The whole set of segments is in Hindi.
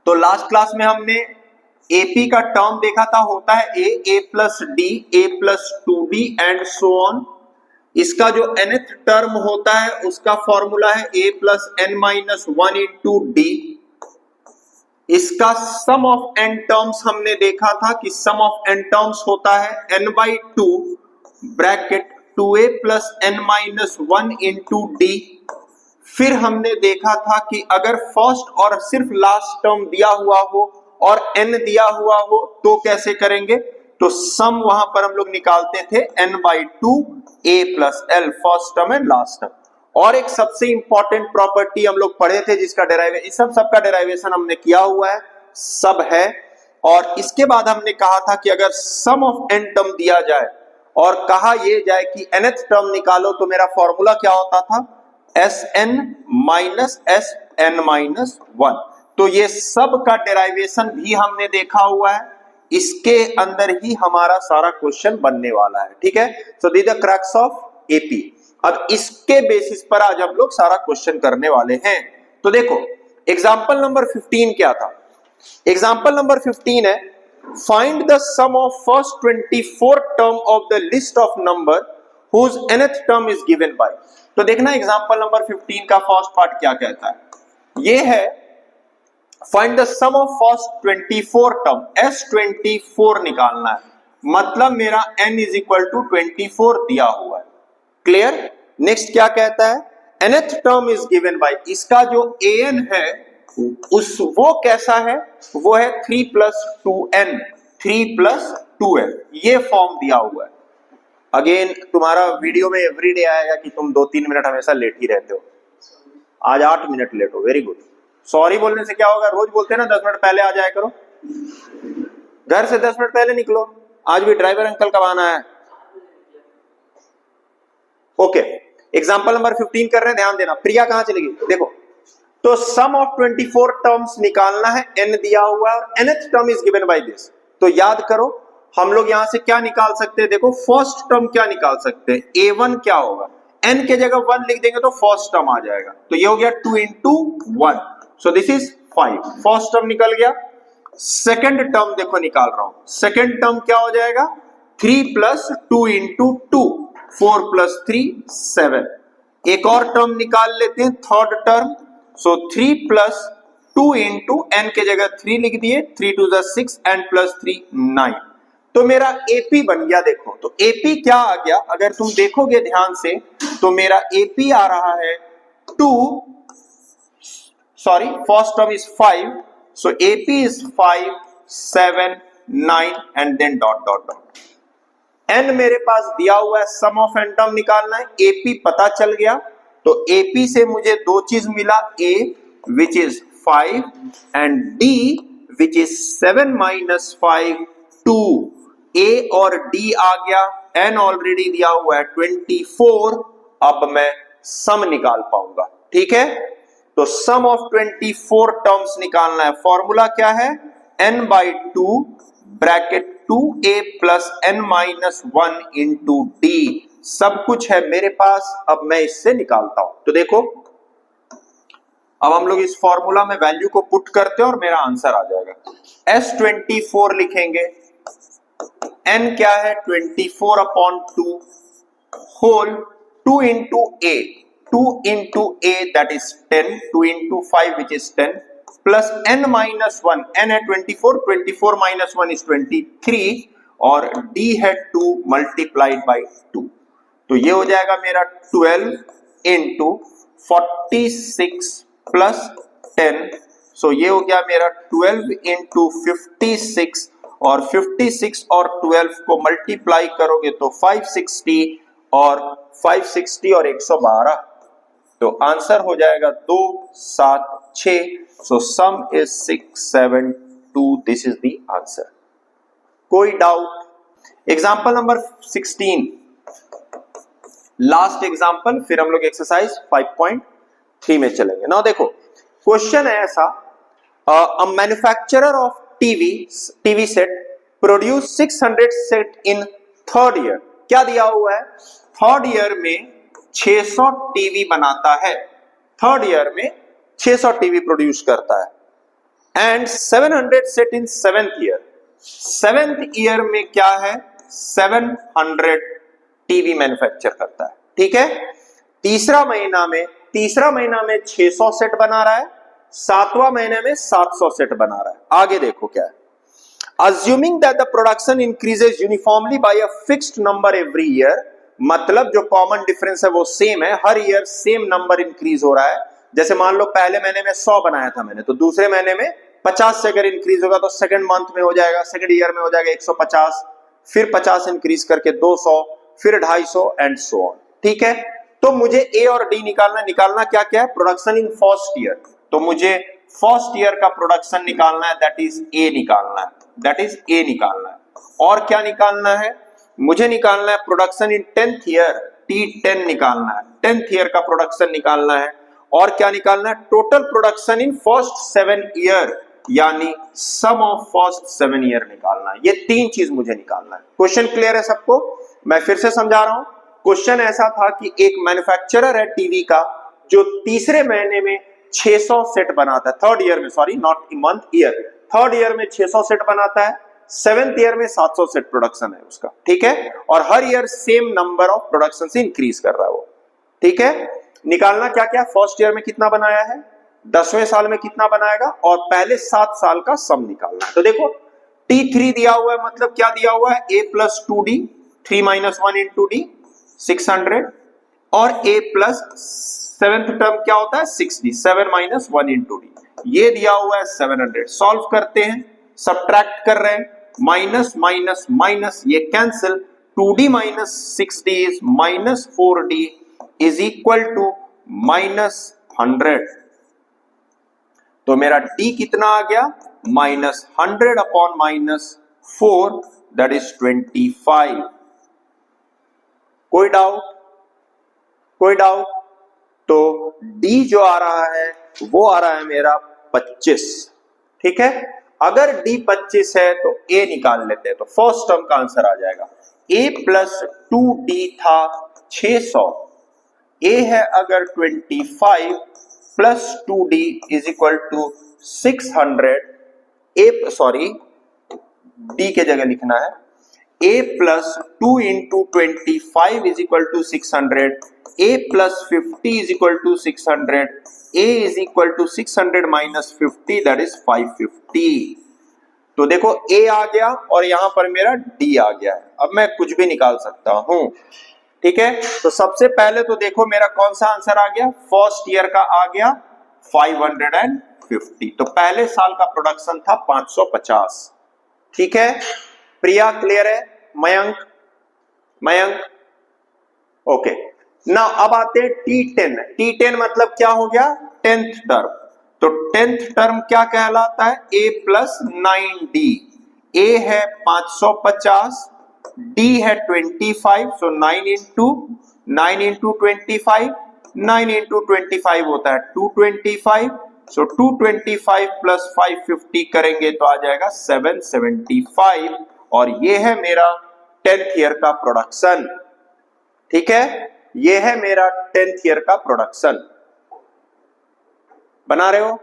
तो लास्ट क्लास में हमने एपी का टर्म देखा था, होता है A plus D, A plus 2d and so on. इसका जो nth टर्म होता है उसका फॉर्मूला है a plus n minus 1 into D. इसका सम ऑफ n टर्म्स हमने देखा था कि सम ऑफ n टर्म्स होता है n by 2 bracket 2a plus n minus 1 into D. फिर हमने देखा था कि अगर फर्स्ट और सिर्फ लास्ट टर्म दिया हुआ हो और n दिया हुआ हो तो कैसे करेंगे, तो सम वहां पर हम लोग निकालते थे n by 2 a plus l, first term and last term. और एक सबसे इंपॉर्टेंट प्रॉपर्टी हम लोग पढ़े थे जिसका डेरिवेशन, सबका डेरिवेशन हमने किया हुआ है, सब है। और इसके बाद हमने कहा था कि अगर सम ऑफ n टर्म दिया जाए और कहा यह जाए कि nth टर्म निकालो तो मेरा फॉर्मूला क्या होता था, Sn माइनस Sn माइनस 1। तो ये सब का डेरिवेशन भी हमने देखा हुआ है, इसके अंदर ही हमारा सारा क्वेश्चन बनने वाला है, ठीक है। So this the crux of AP. अब इसके बेसिस पर आज हम लोग सारा क्वेश्चन करने वाले हैं। तो देखो एग्जांपल नंबर 15 क्या था, एग्जांपल नंबर 15 है find the sum of first 24 term of the list of number whose nth term is given by। तो देखना एग्जांपल नंबर 15 का फर्स्ट पार्ट क्या कहता है, ये है find the sum of first 24 term, S24 निकालना है, मतलब मेरा n इज इक्वल टू 24 दिया हुआ है, क्लियर। नेक्स्ट क्या कहता है, nth term is given by, इसका जो an है उस वो कैसा है, वो है 3 प्लस 2n, 3 प्लस 2n, ये फॉर्म दिया हुआ है। अगेन तुम्हारा वीडियो में एवरीडे आएगा कि तुम 2-3 मिनट हमेशा लेट ही रहते हो, आज 8 मिनट लेट हो, वेरी गुड। सॉरी बोलने से क्या होगा, रोज बोलते हैं ना 10 मिनट पहले आ जाया करो, घर से 10 मिनट पहले निकलो, आज भी ड्राइवर अंकल कब आना है। ओके, एग्जांपल नंबर 15 कर रहे हैं, ध्यान देना। प्रिया कहां चलेगी, देखो तो सम ऑफ 24 टर्म्स निकालना है, n दिया हुआ है और nth term is given by this. तो याद करो हम लोग यहां से क्या निकाल सकते हैं, देखो फर्स्ट टर्म क्या निकाल सकते हैं, a1 क्या होगा, n के जगह 1 लिख देंगे तो फर्स्ट टर्म आ जाएगा, तो ये हो गया 2 into 1, so this is 5, first term निकल गया। सेकेंड टर्म देखो निकाल रहा हूं, सेकेंड टर्म क्या हो जाएगा, 3 प्लस 2 इंटू 2, 4 प्लस 3 7। एक और टर्म निकाल लेते हैं थर्ड टर्म, सो 3 प्लस 2 इंटू n के जगह 3 लिख दिए, 3 2 6 एंड प्लस 3 9, तो मेरा एपी बन गया। देखो तो एपी क्या आ गया, अगर तुम देखोगे ध्यान से तो मेरा एपी आ रहा है 2, sorry first term is 5, so AP is 5 7 9 and then dot dot dot. N मेरे पास दिया हुआ है, सम ऑफ एन टर्म निकालना है, एपी पता चल गया, तो एपी से मुझे दो चीज मिला, A which is 5 and D which is 7 minus 5 2। A और D आ गया, N ऑलरेडी दिया हुआ है 24, अब मैं सम निकाल पाऊंगा, ठीक है। तो सम ऑफ 24 टर्म्स निकालना है, फॉर्मूला क्या है, n by 2 bracket 2a plus n minus 1 into D, सब कुछ है मेरे पास, अब मैं इससे निकालता हूं। तो देखो अब हम लोग इस फॉर्मूला में वैल्यू को पुट करते हैं और मेरा आंसर आ जाएगा। S24 लिखेंगे, n क्या है 24 upon 2 whole 2 into a, 2 into a that is 10, 2 into 5 which is 10 plus n minus 1, n है 24, 24 माइनस 1 इज 23 और d है 2 मल्टीप्लाइड बाई 2, तो ये हो जाएगा मेरा 12 इंटू 46 प्लस 10, सो ये हो गया मेरा 12 इंटू 56 और 56 और 12 को मल्टीप्लाई करोगे तो 560 और 560 और 112, तो आंसर हो जाएगा 276, so sum is 672, this is the answer. कोई doubt. Example number 16 last example, फिर हम लोग एक्सरसाइज 5.3 में चलेंगे। नाउ देखो क्वेश्चन है ऐसा, a manufacturer of TV set produce 600 set in third year. क्या दिया हुआ है, थर्ड ईयर में 600 टीवी बनाता है, थर्ड ईयर में 600 टीवी प्रोड्यूस करता है। And 700 set in 7th year. 7th year में क्या है, 700 टीवी मैन्युफैक्चर करता है, ठीक है। तीसरा महीना में 600 सेट बना रहा है, 7वां महीने में 700 सेट बना रहा है। आगे देखो क्या है, assuming that the production increases uniformly by a fixed number every year, मतलब जो कॉमन डिफरेंस है वो सेम है, हर ईयर सेम नंबर इंक्रीज हो रहा है। जैसे मान लो पहले महीने में 100 बनाया था मैंने, तो दूसरे महीने में 50 से अगर इंक्रीज होगा तो सेकंड मंथ में हो जाएगा, सेकंड ईयर में हो जाएगा 150, फिर 50 इंक्रीज करके 200, फिर 250 एंड सो ऑन, ठीक है। तो मुझे ए और डी निकालना क्या क्या है, प्रोडक्शन इन फर्स्ट ईयर। तो मुझे फर्स्ट ईयर का प्रोडक्शन निकालना है, दैट इज ए निकालना है। और क्या निकालना है, मुझे निकालना है production in 10th year, T10 निकालना है, 10th ईयर का प्रोडक्शन निकालना है। और क्या निकालना है, total production in first 7 year, यानी सम ऑफ फर्स्ट 7 ईयर निकालना है। ये 3 चीज मुझे निकालना है। क्वेश्चन क्लियर है सबको? मैं फिर से समझा रहा हूं। क्वेश्चन ऐसा था कि एक मैन्युफैक्चरर है टीवी का जो तीसरे महीने में 600 सेट बनाता है, थर्ड ईयर में, sorry not month, year, third year में 600 सेट बनाता है, 7th ईयर में 700 सेट प्रोडक्शन है उसका, ठीक है। और हर year same number of production से इंक्रीज कर रहा है वो, ठीक है। निकालना क्या क्या, फर्स्ट ईयर में कितना बनाया है, 10वें साल में कितना बनाएगा, और पहले 7 साल का सम निकालना है। तो देखो T3 दिया हुआ है, मतलब क्या दिया हुआ है, A plus 2D, 3 minus 1 into D 600, और A plus 7th टर्म क्या होता है 6D, 7 minus 1 into D, ये दिया हुआ है 700। सॉल्व करते हैं, सब्ट्रैक्ट कर रहे हैं, माइनस माइनस माइनस ये cancel, 2D minus 6D is minus 4D is equal to minus 100। तो मेरा D कितना आ गया, minus 100 upon minus 4, that is 25। कोई डाउट? तो D जो आ रहा है वो आ रहा है मेरा 25, ठीक है। अगर D 25 है तो A निकाल लेते हैं, तो फर्स्ट टर्म का आंसर आ जाएगा। A प्लस 2D था 600, A है अगर 25 plus 2D is equal to 600, D के जगह लिखना है A plus 2 into 25 is equal to 600, A plus 50 is equal to 600, A is equal to 600 minus 50, that is 550। तो देखो A आ गया और यहां पर मेरा D आ गया है। अब मैं कुछ भी निकाल सकता हूं, ठीक है। तो सबसे पहले तो देखो मेरा कौन सा आंसर आ गया, फर्स्ट ईयर का आ गया 550। तो पहले साल का प्रोडक्शन था 550, ठीक है। प्रिया क्लियर है? मयंक ओके। नाउ अब आते हैं T10। T10 मतलब क्या हो गया, 10th टर्म। तो 10th टर्म क्या कहलाता है, A प्लस 9D। A है 550, D है 25, सो 9 इंटू 25, 9 इंटू 25 होता है 225, सो 225 प्लस 550 करेंगे तो आ जाएगा 775, और ये है मेरा 10th ईयर का प्रोडक्शन, ठीक है। ये है मेरा 10th ईयर का प्रोडक्शन। बना रहे हो?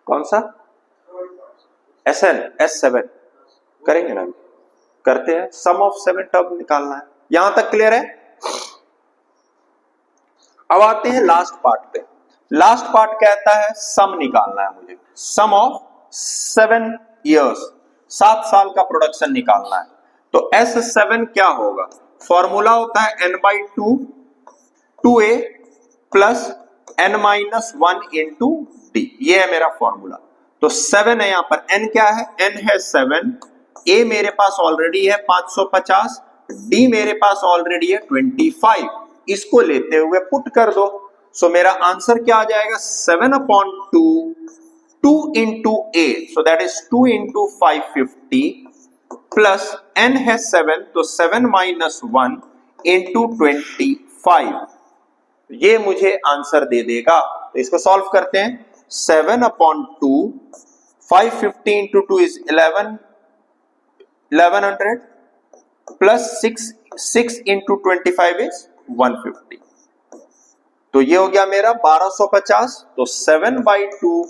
कौन सा? S7 करेंगे ना, करते हैं। सम ऑफ 7 टर्म निकालना है, यहां तक क्लियर है? अब आते हैं लास्ट पार्ट पे। लास्ट पार्ट कहता है सम निकालना है मुझे, सम ऑफ 7 इयर्स, 7 साल का प्रोडक्शन निकालना है। तो S7 क्या होगा, फॉर्मूला होता है n/2 2a plus n-1 into D, ये है मेरा फॉर्मूला। तो 7 है यहां पर, n क्या है, n है 7, a मेरे पास ऑलरेडी है 550, d मेरे पास ऑलरेडी है 25, इसको लेते हुए पुट कर दो। सो मेरा आंसर क्या आ जाएगा, 7/2, 2 into a, so that is 2 into 550 plus n है 7, तो 7 माइनस 1 इंटू 25, ये मुझे आंसर दे देगा। तो इसको सॉल्व करते हैं, 7/2, 550 into 2 is 1100 plus 6 into 25 is 150। तो ये हो गया मेरा 1250, तो 7/2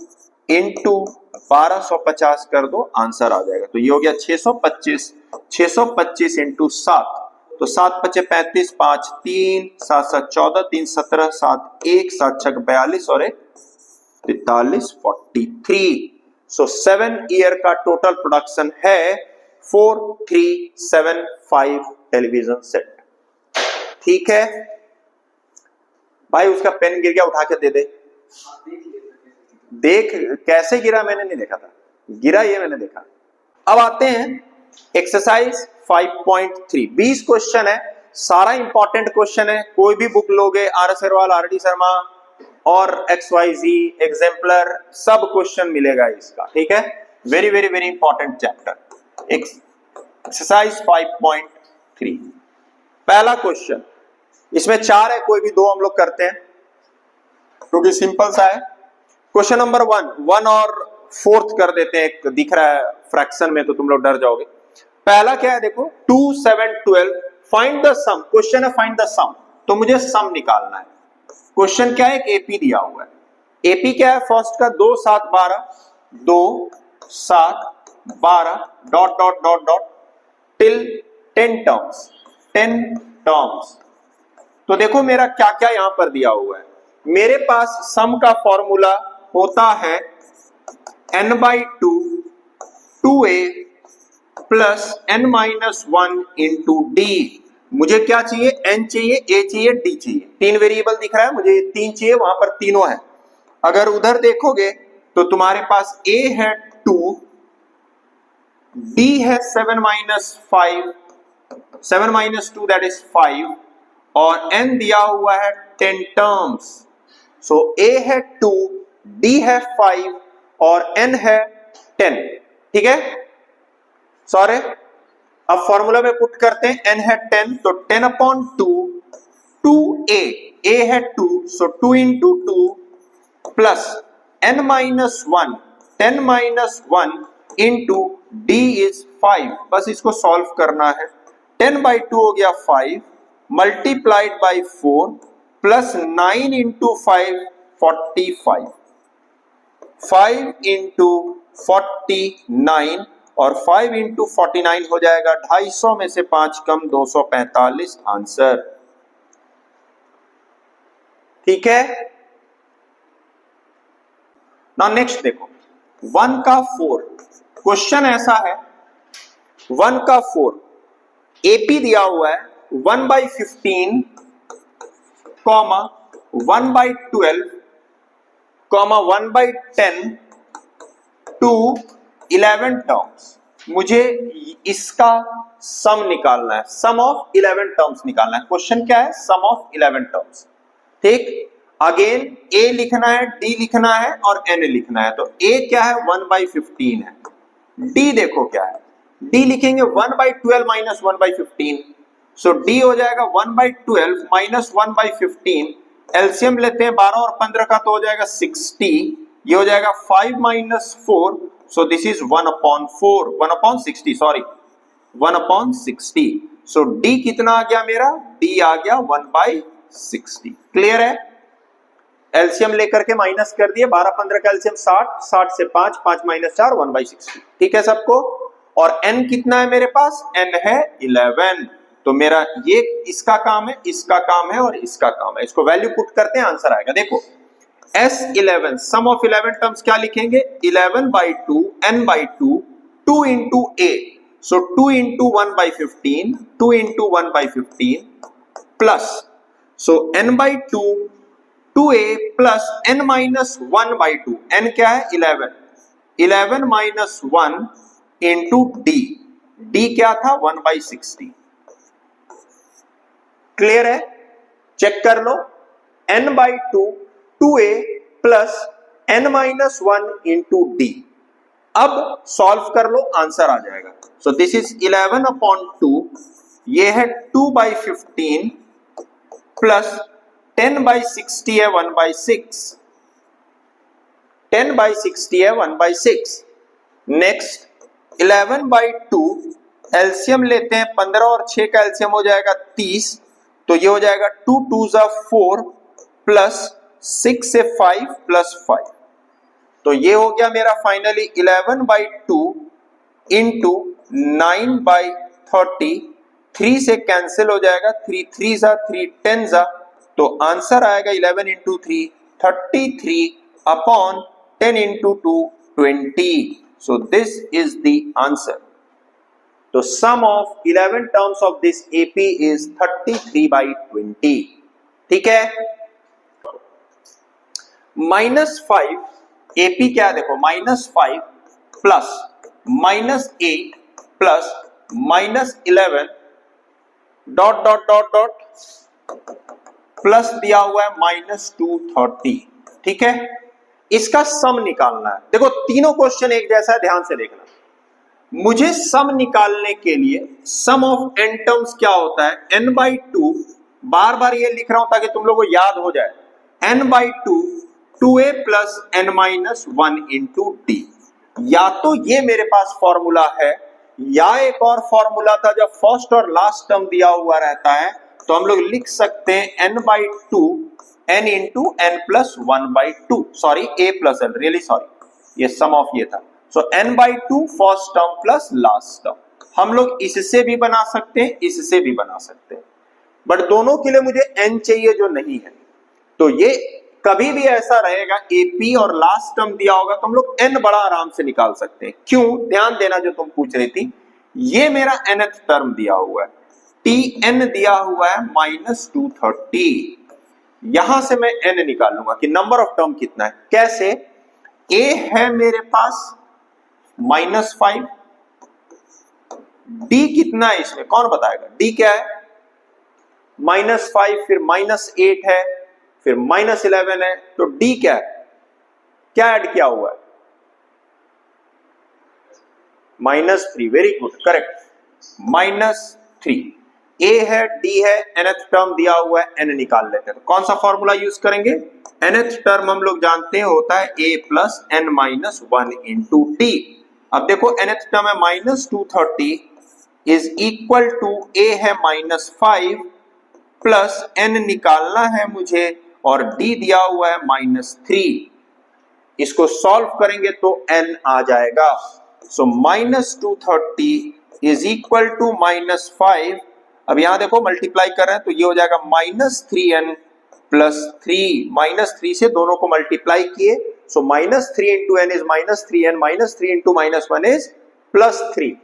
इंटू 1250 कर दो, आंसर आ जाएगा। तो ये हो गया 625, 625 इंटू 7, तो 7 पचे 35, 5 3, 7 7 14, 3 17, 7 1, 7 6 42 और 1 43, 43। सो 7 ईयर का टोटल प्रोडक्शन है 4375 टेलीविजन सेट। ठीक है भाई, उसका पेन गिर गया, उठा के दे दे। देख कैसे गिरा, मैंने नहीं देखा था, गिरा ये मैंने देखा। अब आते हैं एक्सरसाइज 5.3। 20 क्वेश्चन है, सारा इंपॉर्टेंट क्वेश्चन है। कोई भी बुक लोगे, R S Agarwal, R D Sharma और XYZ एग्जाम्पलर, सब क्वेश्चन मिलेगा इसका। ठीक है, very very very important chapter exercise 5.3। पहला क्वेश्चन, इसमें 4 है, कोई भी 2 हम लोग करते हैं क्योंकि सिंपल सा है। क्वेश्चन नंबर 1 और 4th कर देते हैं, एक दिख रहा है फ्रैक्शन में तो तुम लोग डर जाओगे। पहला क्या है देखो, 2 7 12, फाइंड द सम। क्वेश्चन है फाइंड द सम, तो मुझे सम निकालना है। क्वेश्चन क्या है, एक एपी दिया हुआ है। एपी क्या है, फर्स्ट का 2 7 12, 2 7 12 dot dot dot dot till 10 terms, 10 terms. तो देखो मेरा क्या क्या यहां पर दिया हुआ है। मेरे पास सम का फॉर्मूला होता है n/2 2a plus n-1 into d। मुझे क्या चाहिए, n चाहिए, a चाहिए, d चाहिए। 3 वेरिएबल दिख रहा है, मुझे 3 चाहिए, वहां पर तीनों है। अगर उधर देखोगे तो तुम्हारे पास a है 2, d है 7 - 5, 7 - 2 दैट इज 5, और n दिया हुआ है 10 टर्म्स। सो a है 2, d है 5 और n है 10। ठीक है, सॉरी, अब फॉर्मूला में पुट करते हैं। n है 10, तो 10/2 2a, a है 2, सो 2 into 2 plus n-1, 10 - 1 into d is 5। बस इसको सॉल्व करना है। 10/2 हो गया 5 multiplied by 4 plus 9 into 5 45, 5 into 49 और 5 इंटू 49 हो जाएगा 250 में से 5 कम 245 आंसर। ठीक है, ना नेक्स्ट देखो 1 का 4। क्वेश्चन ऐसा है 1 का 4, एपी दिया हुआ है 1/15 कॉमा 1/12 कॉमा 1/10 टू 11 टर्म्स। मुझे इसका सम निकालना है, सम ऑफ 11 टर्म्स निकालना है। क्वेश्चन क्या है, सम ऑफ 11 टर्म्स। ठीक, अगेन a लिखना है, d लिखना है और n लिखना है। तो a क्या है, 1/15 है। d देखो क्या है, d लिखेंगे 1/12 माइनस 1/15, सो d हो जाएगा 1/12 माइनस 1/15। एलसीएम लेते हैं 12 और 15 का, तो हो जाएगा 60। ये हो जाएगा 5 - 4, सो this is 1/4, 1/60, sorry 1/60। So d कितना आ गया मेरा, d आ गया 1/60। क्लियर है, एलसीएम लेकर के माइनस कर दिए, 12 15 का एलसीएम 60, 60 से 5, 5 - 4 1/60। ठीक है सबको, और n कितना है मेरे पास, n है 11। तो मेरा ये इसका काम है, इसका काम है और इसका काम है। इसको वैल्यू पुट करते हैं, आंसर आएगा। देखो S11 सम ऑफ 11 टर्म्स क्या लिखेंगे, 11/2 n/2 2 into a, so 2 into 1/15, 2 into 1/15 plus, so n/2 2a plus n-1/2, n क्या है 11, 11 - 1 इंटू d क्या था 1/60। क्लियर है, चेक कर लो, n/2 2a plus n-1 into d। अब सॉल्व कर लो, आंसर आ जाएगा। सो दिस इज 11/2, ये है 2/15 प्लस 10/60 है 1/6, 10/60 है 1/6। नेक्स्ट 11/2 एलसीएम लेते हैं, 15 और 6 का एलसीएम हो जाएगा 30, तो ये हो जाएगा 2 2 4 प्लस 6 से 5 प्लस 5, तो ये हो गया मेरा फाइनली 11/2 इंटू 9/30, 3 से कैंसिल हो जाएगा, 3 3 जा 3 10 जा, तो आंसर आएगा 11 into 3 33 upon 10 into 2 20. So this is the answer. तो sum of 11 terms of this AP is 33/20. ठीक है, -5 AP क्या है देखो, -5 plus -8 plus -11 dot dot dot dot plus दिया हुआ है -230. ठीक है, इसका सम निकालना है. देखो तीनों क्वेश्चन एक जैसा है, ध्यान से देखना. मुझे सम निकालने के लिए सम ऑफ n टर्म्स क्या होता है, n/2, बार बार ये लिख रहा हूं ताकि तुम लोगों को याद हो जाए, n/2 2a plus n-1 into d. या तो ये मेरे पास फॉर्मूला है, या एक और फॉर्मूला था जब फर्स्ट और लास्ट टर्म दिया हुआ रहता है तो हम लोग लिख सकते हैं n/2 n into n plus 1/2, sorry a plus n, really sorry, ये सम ऑफ ये था. सो n/2 first term plus last term. हम लोग इससे भी बना सकते हैं, इससे भी बना सकते हैं, बट दोनों के लिए मुझे n चाहिए जो नहीं है. तो ये कभी भी ऐसा रहेगा, AP और लास्ट टर्म दिया होगा तो हम लोग n बड़ा आराम से निकाल सकते हैं. क्यों, ध्यान देना, जो तुम पूछ रही थी, ये मेरा nth टर्म दिया हुआ है, Tn दिया हुआ है -230. यहां से मैं n निकालूंगा कि नंबर ऑफ टर्म कितना है. कैसे, a है मेरे पास -5, d कितना है इसमें कौन बताएगा, d क्या है, -5, फिर -8 है, फिर -11 है, तो d क्या है, क्या ऐड किया हुआ है, -3. Very good, correct, -3. a है, d है, nth टर्म दिया हुआ है, n निकाल लेते हैं. तो कौन सा फॉर्मूला यूज करेंगे, nth टर्म हम लोग जानते हैं होता है a plus n-1 into d. अब देखो nth टर्म है -230 इज इक्वल टू a है -5 प्लस n निकालना है मुझे और d दिया हुआ है -3. इसको सॉल्व करेंगे तो n आ जाएगा. सो -230 इज इक्वल टू -5. अब यहां देखो मल्टीप्लाई कर रहे हैं तो ये हो जाएगा -3n प्लस 3. -3 से दोनों को मल्टीप्लाई किए, सो -3 into n is -3n, -3 into -1 is +3.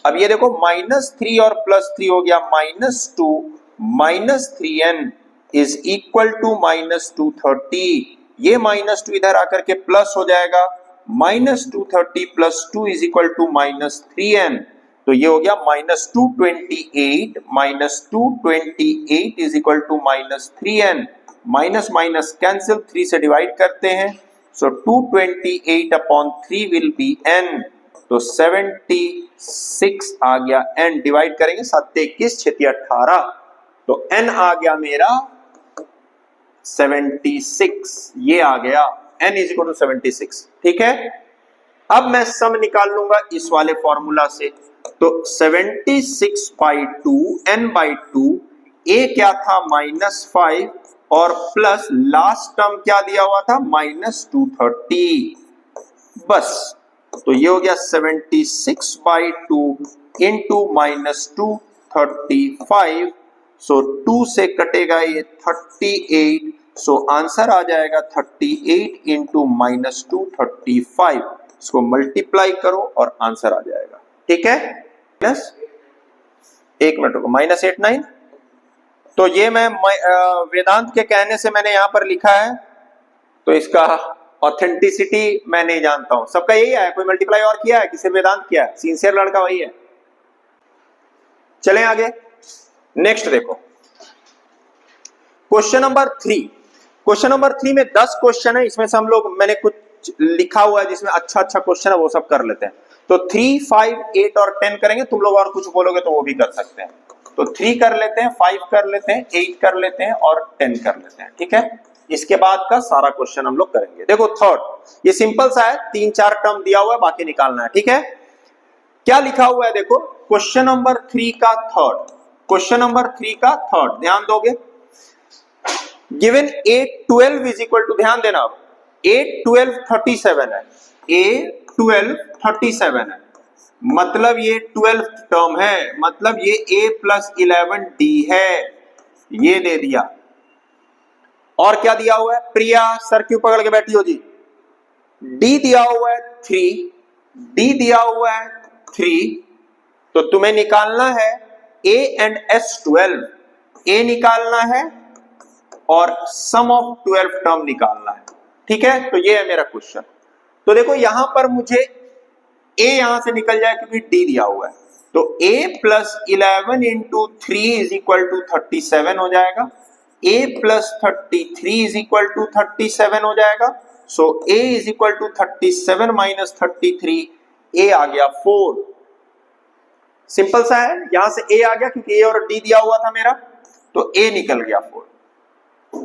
अब ये देखो -3 और +3 हो गया -2, -3n इज इक्वल टू -230. ये -2 इधर आकर के प्लस हो जाएगा, -230 plus 2 is equal to -3n. तो ये हो गया -228, -228 is equal to -3n. Minus minus cancel, 3 से डिवाइड करते हैं, so 228 upon 3 will be n. तो 76 आ गया, n डिवाइड करेंगे 7 21 6 18, तो n आ गया मेरा 76. ये आ गया n इज इक्वल टू 76. ठीक है, अब मैं सम निकाल लूंगा इस वाले फॉर्मूला से. तो 76/2 n/2, a क्या था -5 और प्लस लास्ट टर्म क्या दिया हुआ था -230. बस, तो ये हो गया 76/2 इंटू -235. सो 2 से कटेगा ये 38, सो आंसर आ जाएगा 38 इंटू -235. इसको मल्टीप्लाई करो और आंसर आ जाएगा. ठीक है, प्लस 1 मिनट को -89. तो ये मैं वेदांत के कहने से मैंने यहां पर लिखा है, तो इसका ऑथेंटिसिटी मैं नहीं जानता हूं. सबका यही है, कोई मल्टीप्लाई और किया है, किसी वेदांत किया है, सिंसियर लड़का वही है. चलें आगे, नेक्स्ट देखो क्वेश्चन नंबर 3. क्वेश्चन नंबर 3 में 10 क्वेश्चन है, इसमें से हम लोग, मैंने कुछ लिखा हुआ है जिसमें अच्छा अच्छा क्वेश्चन है वो सब कर लेते हैं. तो 3, 5, 8 और 10 करेंगे. तुम लोग और कुछ बोलोगे तो वो भी कर सकते हैं. तो 3 कर लेते हैं, 5 कर लेते हैं, 8 कर लेते हैं और 10 कर लेते हैं. ठीक है, इसके बाद का सारा क्वेश्चन हम लोग करेंगे. देखो थर्ड, ये सिंपल सा है, 3-4 टर्म दिया हुआ है, बाकी निकालना है. ठीक है, क्या लिखा हुआ है देखो, क्वेश्चन नंबर 3 का थर्ड, क्वेश्चन नंबर 3 का थर्ड, ध्यान दोगे. Given A12 is equal to, ध्यान देना, A12 37 है, A12 37 है, मतलब ये 12th टर्म है, मतलब ये A प्लस 11D है, ये दे दिया। और क्या दिया हुआ है प्रिया, सर क्यों पकड़ के बैठी हो जी? D दिया हुआ है 3, D दिया हुआ है 3, तो तुम्हें निकालना है A एंड S12, A निकालना है और सम ऑफ 12 टर्म निकालना है, ठीक है। तो ये है मेरा क्वेश्चन। तो देखो यहां पर मुझे A यहां से निकल जाए क्योंकि D दिया हुआ है, तो A plus 11 into 3 is equal to 37 हो जाएगा, A plus 33 is equal to 37 हो जाएगा। So A is equal to 37 minus 33, A आ गया 4। सिंपल सा है, यहां से A आ गया क्योंकि A और D दिया हुआ था मेरा, तो A निकल गया 4।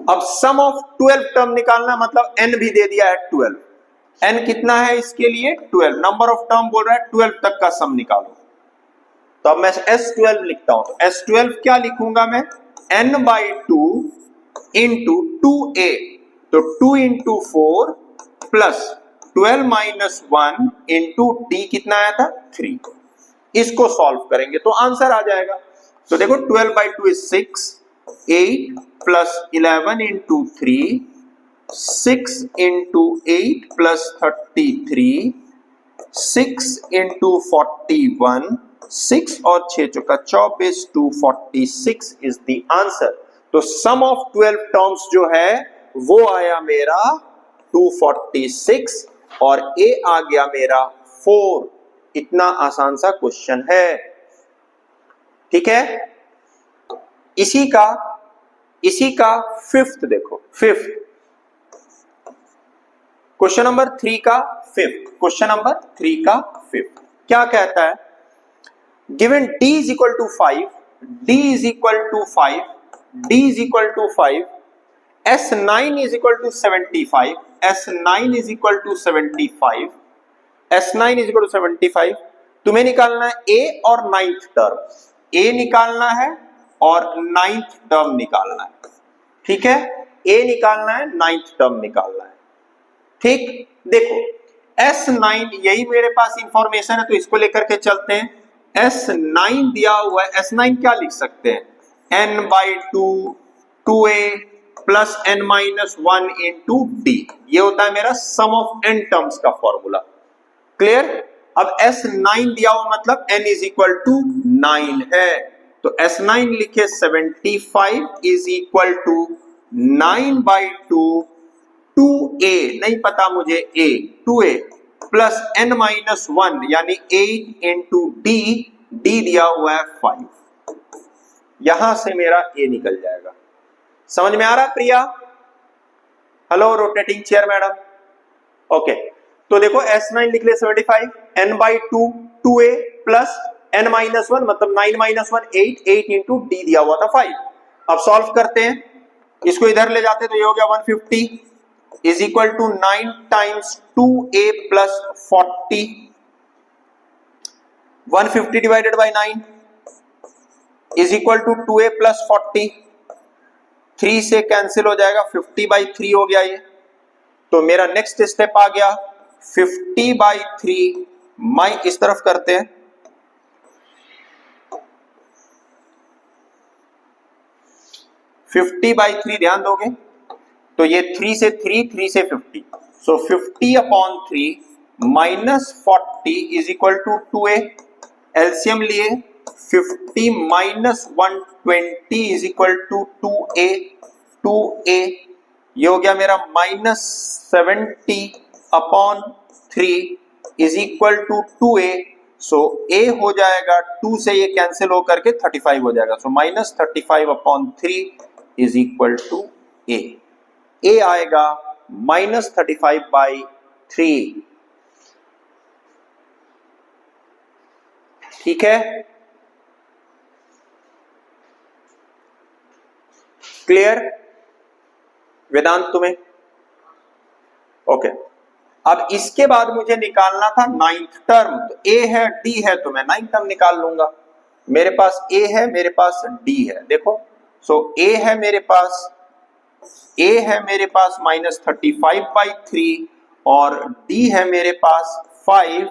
अब सम ऑफ 12 टर्म निकालना, मतलब n भी दे दिया है 12, n कितना है इसके लिए 12, नंबर ऑफ टर्म बोल रहा है 12 तक का सम निकालो। तो अब मैं S12 लिखता हूं, तो S12 क्या लिखूंगा मैं, n बाई 2 इंटू 2a, तो 2 into 4 plus 12 minus 1 into d कितना आया था 3। इसको सॉल्व करेंगे तो आंसर आ जाएगा। तो देखो 12 by 2 is 6, 8 plus 11 into 3, 6 into 8 plus 33, 6 into 41, 6 और 6 चौका 24, 246 इज द आंसर। तो सम ऑफ 12 टर्म्स जो है वो आया मेरा 246 और A आ गया मेरा 4। इतना आसान सा क्वेश्चन है, ठीक है। इसी का फिफ्थ देखो, फिफ्थ क्वेश्चन नंबर 3 का फिफ्थ, क्वेश्चन नंबर 3 का फिफ्थ क्या कहता है, given D is equal to 5, D is equal to 5, D is equal to 5, S9 is equal to 75, S9 is equal to 75, S9 is equal to 75। तुम्हें निकालना है A और 9th टर्म, A निकालना है और 9th टर्म निकालना है, ठीक है। A निकालना है, 9th टर्म निकालना है, ठीक। देखो S9 यही मेरे पास इंफॉर्मेशन है, तो इसको लेकर के चलते हैं। S9 दिया हुआ है, S9 क्या लिख सकते हैं, n by 2 2a plus n minus 1 into d, ये होता है मेरा सम ऑफ n टर्म्स का फॉर्मूला, क्लियर। अब S9 दिया हुआ मतलब n इज इक्वल टू 9 है, तो S9 लिखे 75 is equal to 9 by 2 2a, नहीं पता मुझे a, 2a plus n minus 1 यानी 8 इंटू d, d दिया हुआ है 5, यहां से मेरा a निकल जाएगा। समझ में आ रहा Priya? Hello rotating chair madam, okay. तो देखो S9 लिख ले 75, n by 2 2a plus n minus 1 मतलब 9 माइनस 1 8, 8 इंटू d दिया हुआ था 5। अब सॉल्व करते हैं, इसको इधर ले जाते तो ये हो गया 150 is equal to 9 times 2a plus 40, 150 divided by 9 is equal to 2a plus 40, 3 से कैंसिल हो जाएगा, 50 बाई 3 हो गया ये। तो मेरा नेक्स्ट स्टेप आ गया 50 बाई 3, मैं इस तरफ करते हैं, फिफ्टी बाई 3 ध्यान दोगे तो ये 3 से 3, 3 से 50, so 50 upon 3 minus 40 is equal to 2a, LCM लिए 50 minus 120 is equal to 2a, 2a ये हो गया मेरा minus 70 upon 3 is equal to 2a, so a हो जाएगा 2 से ये कैंसिल होकर के 35 हो जाएगा, so minus 35 upon 3 is equal to a, a आएगा माइनस 35 बाई 3, ठीक है, क्लियर वेदांत तुम्हें? ओके। अब इसके बाद मुझे निकालना था 9th टर्म, तो a है d है तो मैं 9th टर्म निकाल लूंगा। मेरे पास a है, मेरे पास d है, देखो सो a है मेरे पास A है मेरे पास -35/3 और D है मेरे पास 5,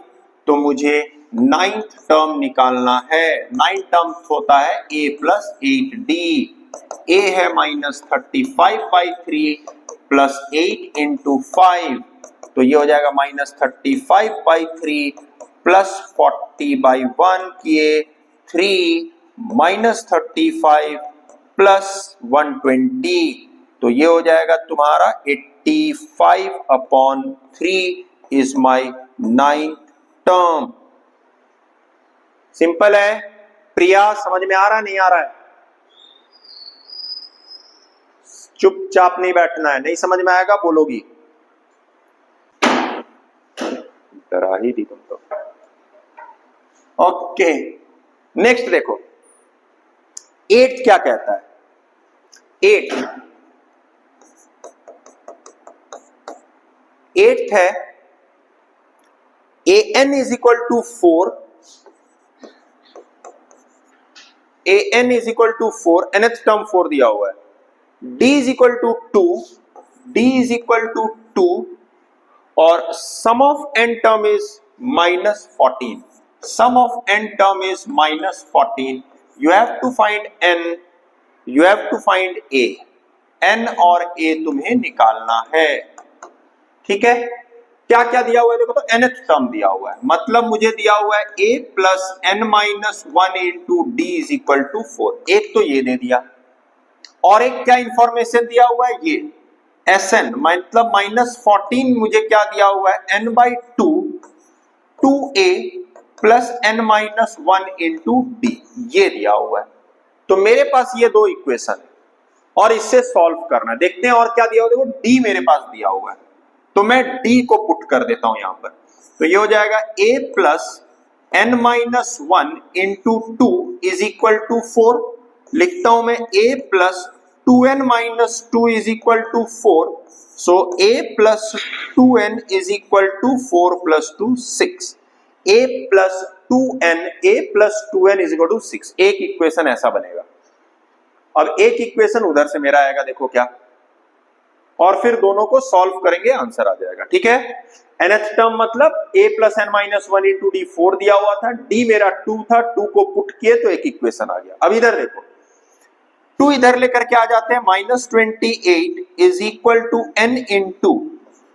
तो मुझे 9th टर्म निकालना है। 9th टर्म होता है A + 8D। A है -35/3 + 8 × 5, तो ये हो जाएगा -35/3 + 40/1 किए 3 -35 + 120, तो ये हो जाएगा तुम्हारा 85/3 is my 9th term. Simple है। प्रिया समझ में आ रहा नहीं आ रहा है? चुपचाप नहीं बैठना है, नहीं समझ में आएगा बोलोगी। डरा ही दी तुम तो। ओके, नेक्स्ट देखो 8 क्या कहता है। 8 है an = 4, an = 4, nth टर्म 4 दिया हुआ है। d = 2, d = 2 और sum of n term is -14, sum of n term is -14, you have to find n, you have to find a, n और a तुम्हें निकालना है। ठीक है, क्या क्या दिया हुआ है देखो, तो nth टर्म दिया हुआ है, मतलब मुझे दिया हुआ है a + n - 1 × d = 4, एक तो ये दे दिया और एक क्या इंफॉर्मेशन दिया हुआ है, ये Sn मतलब -14 मुझे क्या दिया हुआ है, n/2 2a + n - 1 × d, ये दिया हुआ है। तो मेरे पास ये दो इक्वेशन है और इससे सॉल्व करना है। देखते हैं और क्या दिया हुआ, देखो d मेरे पास दिया हुआ है, तो मैं d को पुट कर देता हूं यहां पर, तो ये हो जाएगा a + n - 1 × 2 = 4, लिखता हूं मैं a + 2n - 2 = 4, so a + 2n = 4 + 2 6, a + 2n = 6, एक इक्वेशन ऐसा बनेगा। अब एक इक्वेशन उधर से मेरा आएगा, देखो क्या, और फिर दोनों को सॉल्व करेंगे, आंसर आ जाएगा। ठीक है, nth टर्म मतलब a + n - 1 × d 4 दिया हुआ था, d मेरा 2 था, 2 को पुट किए तो एक इक्वेशन आ गया। अब इधर देखो 2 इधर लेकर के आ जाते हैं, -28 = n ×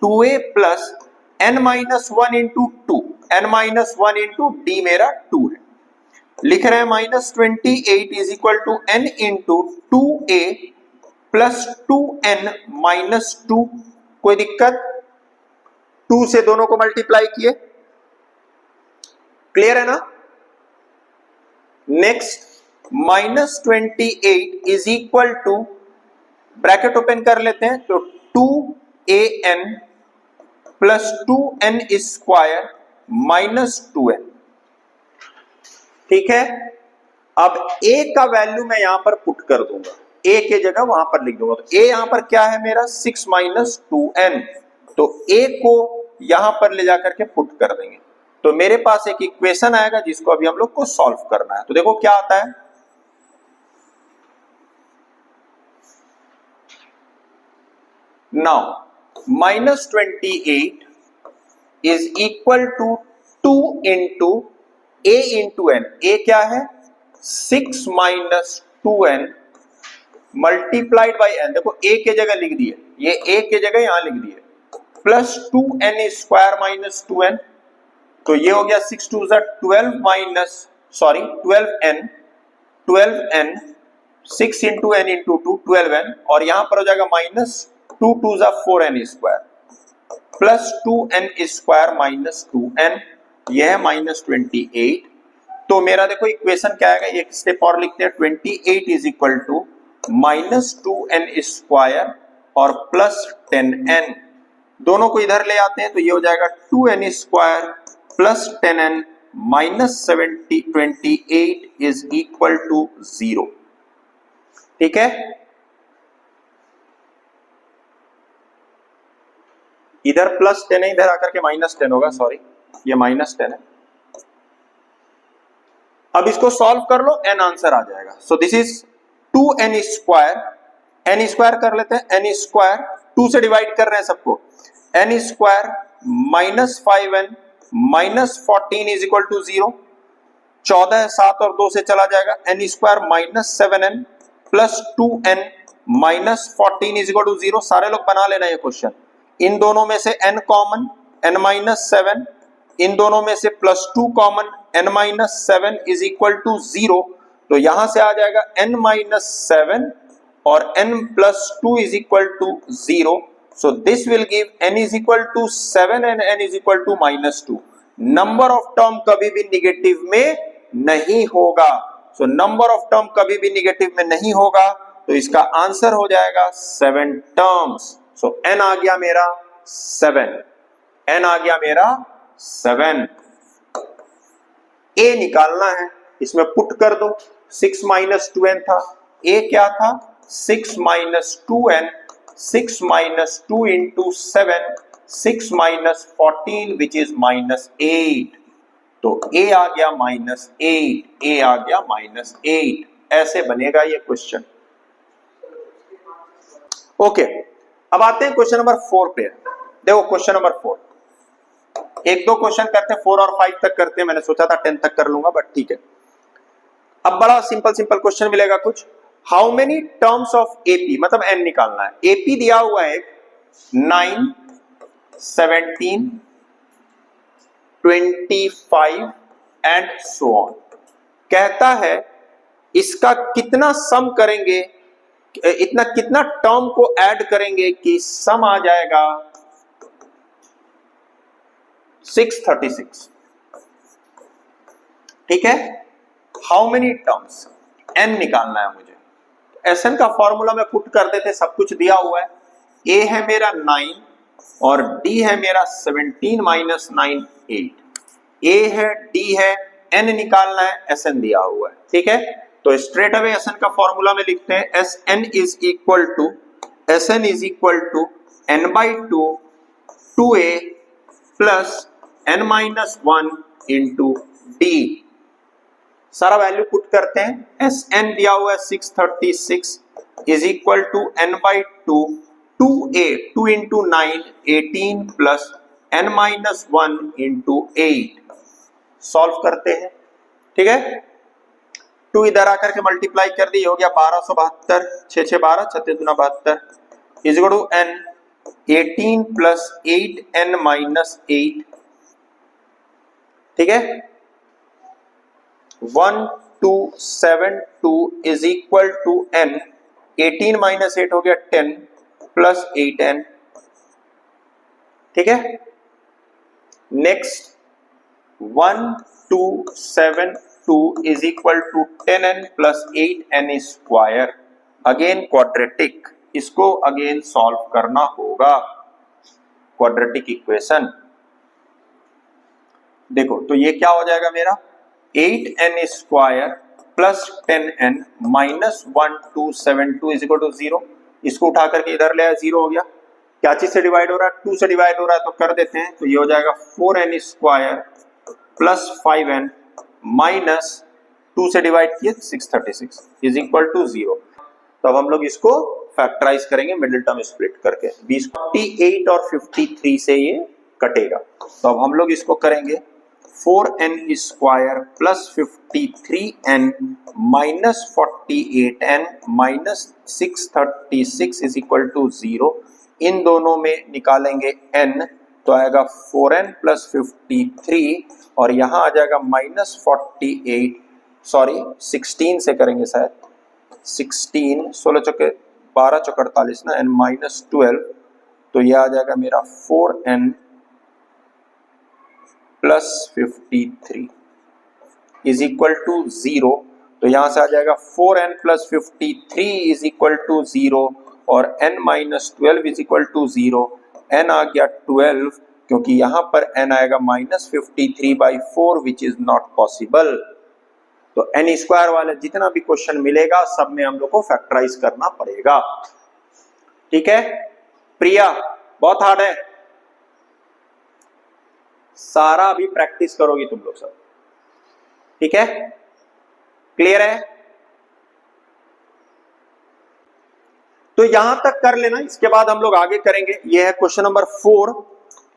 2a + n - 1 × 2, n - 1 × d मेरा 2 है, लिख रहे हैं -28 = n × 2a + 2n - 2, कोई दिक्कत? 2 से दोनों को मल्टीप्लाई किए, क्लियर है ना। नेक्स्ट -28 = ब्रैकेट ओपन कर लेते हैं, तो 2an + 2n² - 2n, ठीक है। अब a का वैल्यू मैं यहां पर पुट कर दूंगा, a के जगह वहां पर लिख दूंगा, तो a यहां पर क्या है मेरा 6 - 2n, तो a को यहां पर ले जाकर के पुट कर देंगे, तो मेरे पास एक इक्वेशन आएगा जिसको अभी हम लोग को सॉल्व करना है। तो देखो क्या आता है, नाउ -28 = 2 × a × n, a क्या है 6 - 2n मल्टीप्लाइड बाई n, देखो a के जगह लिख दिए, ये a के जगह यहां लिख दिए, प्लस 2n² - 2n, तो ये हो गया 6 2 12 12n 12n 6 × n × 2 12n, और यहां पर हो जाएगा -2 2 4n² प्लस 2n² - 2n, यह है -28। तो मेरा देखो इक्वेशन क्या आएगा, एक स्टेप और लिखते हैं, 28 = -2n² और +10n, दोनों को इधर ले आते हैं, तो ये हो जाएगा 2n² + 10n -28 = 0, ठीक है। इधर +10 है, इधर आकर के -10 होगा, सॉरी ये -10 है। अब इसको सॉल्व कर लो, n आंसर आ जाएगा। So this is 2n² n square कर लेते हैं, एन स्क्वायर 2 से डिवाइड कर रहे हैं सबको, n square minus 5n minus 14 is equal to 0, 14 7 और 2 से चला जाएगा, n square minus 7n plus 2n minus 14 is equal to 0। सारे लोग बना लेना ये क्वेश्चन, इन दोनों में से n कॉमन n माइनस 7, इन दोनों में से plus 2 common n minus 7 is equal to 0। तो यहां से आ जाएगा n माइनस 7 और n plus 2 is equal to 0। So this will give n is equal to 7 and n is equal to minus 2। Number of term कभी भी निगेटिव में नहीं होगा, सो नंबर ऑफ टर्म कभी भी निगेटिव में नहीं होगा, तो इसका आंसर हो जाएगा 7 टर्म्स। सो n आ गया मेरा 7, n आ गया मेरा 7। a निकालना है, इसमें पुट कर दो, 6 माइनस 2n था, a क्या था 6 minus 2n, 6 minus 2 into 7, 6 minus 14 which is minus 8। तो a आ गया माइनस 8, a आ गया माइनस 8। ऐसे बनेगा ये क्वेश्चन। ओके, अब आते हैं क्वेश्चन नंबर 4 पे। देखो क्वेश्चन नंबर 4, एक दो क्वेश्चन करते हैं, 4 और 5 तक करते हैं, मैंने सोचा था 10 तक कर लूंगा बट ठीक है। अब बड़ा सिंपल सिंपल क्वेश्चन मिलेगा कुछ, how many terms of AP, मतलब एन निकालना है। एपी दिया हुआ है 9, 17, 25 एंड सो ऑन। कहता है इसका कितना सम करेंगे, इतना कितना टर्म को ऐड करेंगे कि सम आ जाएगा 636। ठीक है, हाउ मेनी टर्म्स, एन निकालना है मुझे। एस एन का फॉर्मूला में पुट कर देते, सब कुछ दिया हुआ है। ए है मेरा 9 और डी है मेरा 17 माइनस 9 8। ए है, डी है, एन निकालना है, एस एन दिया हुआ है। ठीक है, तो स्ट्रेट अवे एस एन का फॉर्मूला में लिखते हैं, S N is equal to, S N is equal to N by two 2a plus N minus 1 into D. सारा वैल्यू पुट करते हैं, एस एन दिया हुआ है 636 is equal to N by two 2a, 2 into 9 18 plus N minus 1 into 8। Solve करते हैं। ठीक है, 2 इधर आकर के मल्टीप्लाई कर दी, हो गया 1272, 6 6 12, 36 दूना 72 is equal to N 18 plus 8 N minus 8। ठीक है, 1272 is equal to N, 18 minus 8 हो गया 10 प्लस 8n। ठीक है, next 1272 is equal to 10n plus 8n square, again quadratic, इसको अगेन सॉल्व करना होगा, क्वाड्रेटिक इक्वेशन। देखो तो ये क्या हो जाएगा मेरा 8n square plus 10n minus 1272 is equal to 0। इसको उठा करके इधर ले आया, 0 हो गया। क्या चीज से डिवाइड हो रहा है, 2 से डिवाइड हो रहा है, तो कर देते हैं। तो ये हो जाएगा 4n square plus 5n minus 2 से डिवाइड किए 636 इज इक्वल टू 0। तो अब हम लोग इसको फैक्टराइज करेंगे मिडिल टर्म स्प्लिट करके, 48 और 53 से ये कटेगा। तो अब हम लोग इसको करेंगे 4n square plus 53n minus 48n minus 636 is equal to 0। इन दोनों में निकालेंगे n, तो आएगा 4n प्लस 53 और यहां आ जाएगा माइनस 48, सॉरी 16 से करेंगे शायद, 16 16 चौके 12 चौके 48 ना, n माइनस 12, तो यह आ जाएगा मेरा 4n plus 53 is equal to 0। तो यहां से आ जाएगा 4n plus 53 is equal to 0 और n minus 12 is equal to 0। n आ गया 12, क्योंकि यहां पर n आएगा minus 53 by 4 which is not possible. तो n स्क्वायर वाले जितना भी क्वेश्चन मिलेगा सब में हम लोग को फैक्टराइज करना पड़ेगा। ठीक है प्रिया, बहुत हार्ड है, सारा अभी प्रैक्टिस करोगी तुम लोग सब। ठीक है, क्लियर है। तो तो यहां तक कर लेना, इसके बाद हम लोग आगे करेंगे। ये है क्वेश्चन नंबर 4।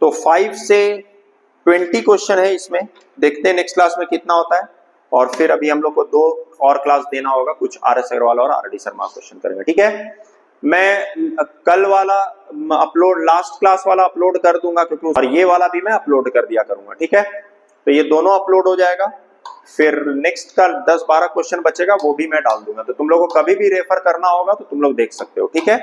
तो 5 से 20 क्वेश्चन है इसमें, देखते हैं नेक्स्ट क्लास में कितना होता है। और फिर अभी हम लोग को 2 और क्लास देना होगा, कुछ RS अग्रवाल और RD शर्मा क्वेश्चन करेंगे, ठीक है। मैं कल वाला अपलोड, लास्ट क्लास वाला अपलोड कर दूंगा, क्योंकि और ये वाला भी मैं अपलोड कर दिया करूंगा, ठीक है। तो ये दोनों अपलोड हो जाएगा, फिर नेक्स्ट का 10-12 क्वेश्चन बचेगा, वो भी मैं डाल दूंगा। तो तुम लोगों को कभी भी रेफर करना होगा तो तुम लोग देख सकते हो, ठीक है।